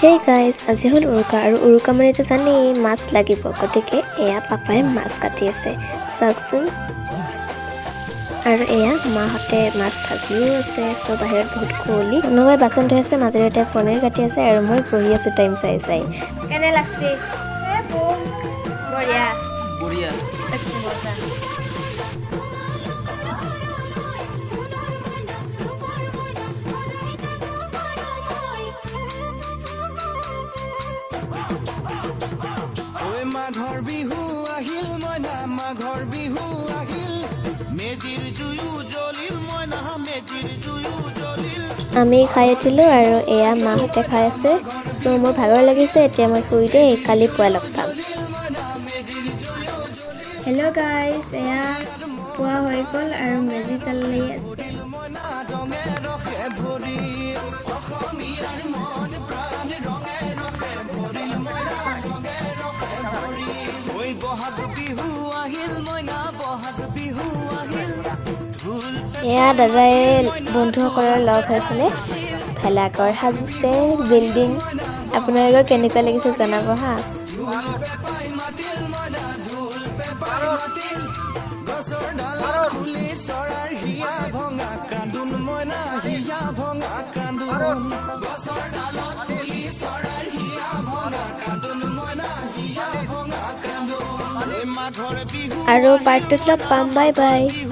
Hey guys, আজি হল উৰুকা আৰু উৰুকা মানেতো জানি মাছ লাগিব গতিকে এয়া পাপাই মাছ কাটি আছে চাওকচোন আৰু এয়া মাহতে মাছ ভাজিও আছে সব বাহিৰত বহুত কুঁৱলী কোনোবাই বাচন ধুই আছে মাজেৰে এটা পনীৰ কাটি আছে আৰু মই বহি আছো টাইম চাই চাই কেনে লাগছে বঢ়িয়া বঢ়িয়া মাঘৰ বিহু আহিল মইনা মাঘৰ বিহু আহিল মেজিৰ জুয়ো জ্বলিল মইনা মেজিৰ জুয়ো জ্বলিল আমি খাই উঠিলো আৰু এয়া মাহতে খাই আছে সো মোৰ ভাগৰ লাগিছে এতিয়া মই শুই দেই কালি পুৱা লগ পাম হেল্ল' গাইজ এয়া পুৱা হৈ গ'ল আৰু মেজি চলি আছে এয়া দাদাই বন্ধুসকলৰ লগ হৈ পেলাই ভেলাঘৰ সাজিছে বিল্ডিং আপোনালোকৰ কেনেকুৱা লাগিছে জনাব হা আৰু পাৰ্টটোত লগ পাম বাই বাই